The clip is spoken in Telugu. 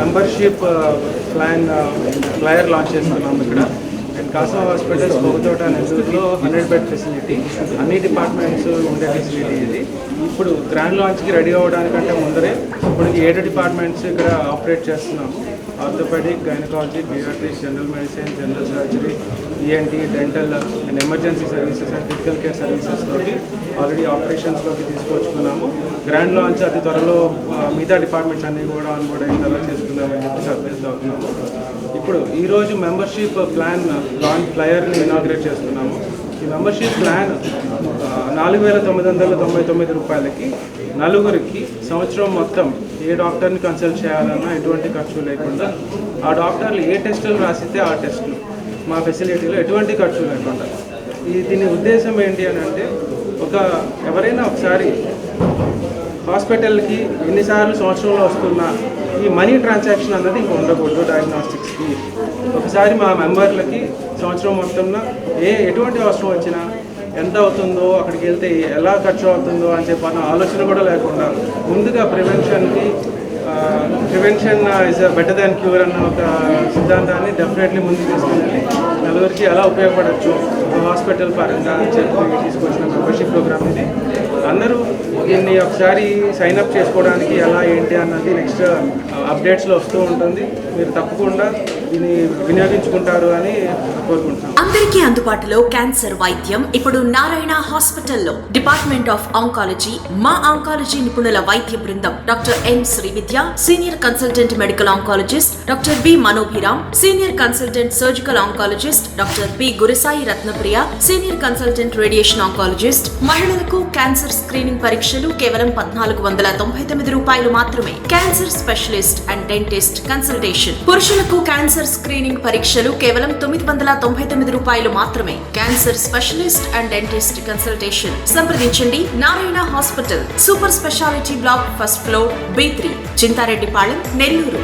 మెంబర్షిప్ ప్లాన్ ఫ్లయర్ లాంచ్ చేస్తున్నాము ఇక్కడ. అండ్ కాసా హాస్పిటల్స్ పొగతోట నెల్లూరులో 100 బెడ్ ఫెసిలిటీ, అన్ని డిపార్ట్మెంట్స్ ఉండే ఫెసిలిటీ ఇది. ఇప్పుడు గ్రాండ్ లాంచ్కి రెడీ అవ్వడానికంటే ముందరే ఇప్పుడు 7 డిపార్ట్మెంట్స్ ఇక్కడ ఆపరేట్ చేస్తున్నాము. Orthopaedic, gynaecology, paediatrics, general medicine, general surgery, ENT, dental and emergency services and critical care services తోటి ఆల్రెడీ ఆపరేషన్స్లోకి తీసుకొచ్చుకున్నాము. గ్రాండ్ లాంచ్ అతి త్వరలో మిగతా డిపార్ట్మెంట్స్ అన్నీ కూడా ఆన్బోర్డ్ అయిన తర్వాత చేసుకుందామని చెప్పి సర్ప్రైజ్ అవుతున్నాము. ఇప్పుడు ఈరోజు మెంబర్షిప్ ప్లాన్ లాంచ్ ఫ్లయర్ని ఇనాగ్రేట్ చేస్తున్నాము. ఈ మెంబర్షిప్ ప్లాన్ 4,999 రూపాయలకి నలుగురికి సంవత్సరం మొత్తం ఏ డాక్టర్ని కన్సల్ట్ చేయాలన్నా ఎటువంటి ఖర్చు లేకుండా, ఆ డాక్టర్లు ఏ టెస్టులు రాసితే ఆ టెస్టులు మా ఫెసిలిటీలో ఎటువంటి ఖర్చు లేకుండా. దీని ఉద్దేశం ఏంటి అని అంటే, ఎవరైనా ఒకసారి హాస్పిటల్కి ఎన్నిసార్లు సంవత్సరంలో వస్తున్నా ఈ మనీ ట్రాన్సాక్షన్ అన్నది ఇంకా ఉండకూడదు. డయాగ్నోస్టిక్స్కి ఒకసారి మా మెంబర్లకి సంవత్సరం మొత్తంలో ఎటువంటి అవసరం వచ్చినా ఎంత అవుతుందో, అక్కడికి వెళ్తే ఎలా ఖర్చు అవుతుందో అని చెప్పి అన్న ఆలోచన కూడా లేకుండా ముందుగా prevention is better than cure అన్న ఒక సిద్ధాంతాన్ని డెఫినెట్లీ ముందుకు తీసుకెళ్ళి నలుగురికి ఎలా ఉపయోగపడవచ్చు హాస్పిటల్ పరంగా అని చెప్పి తీసుకొచ్చిన మెంబర్షిప్ ప్రోగ్రామ్ ఇది. అందరూ దీన్ని ఒకసారి సైన్అప్ చేసుకోవడానికి ఎలా ఏంటి అన్నది నెక్స్ట్ అప్డేట్స్లో వస్తూ ఉంటుంది. మీరు తప్పకుండా దీన్ని వినియోగించుకుంటారు అని కోరుకుంటున్నాం. అందరికీ అందుబాటులో క్యాన్సర్ వైద్యం ఇప్పుడు నారాయణ హాస్పిటల్లో. డిపార్ట్మెంట్ ఆఫ్ ఆంకాలజీ, మా ఆంకాలజీ నిపుణుల వైద్య బృందం doctor M Srividya, senior consultant medical oncologist doctor B Manobhiram, senior consultant surgical oncologist doctor B Gurasai Ratnapriya, senior consultant radiation oncologist. మహిళలకు క్యాన్సర్ స్క్రీనింగ్ పరీక్షలు కేవలం 1,499 రూపాయలు మాత్రమే. Cancer specialist and dentist consultation. పురుషులకు క్యాన్సర్ స్క్రీనింగ్ పరీక్షలు కేవలం 999 రూపాయలు మాత్రమే. Cancer specialist and dentist consultation సంప్రదించండి. Narayana hospital, super speciality block, first floor, B3, Chintareddypalem, Nellore.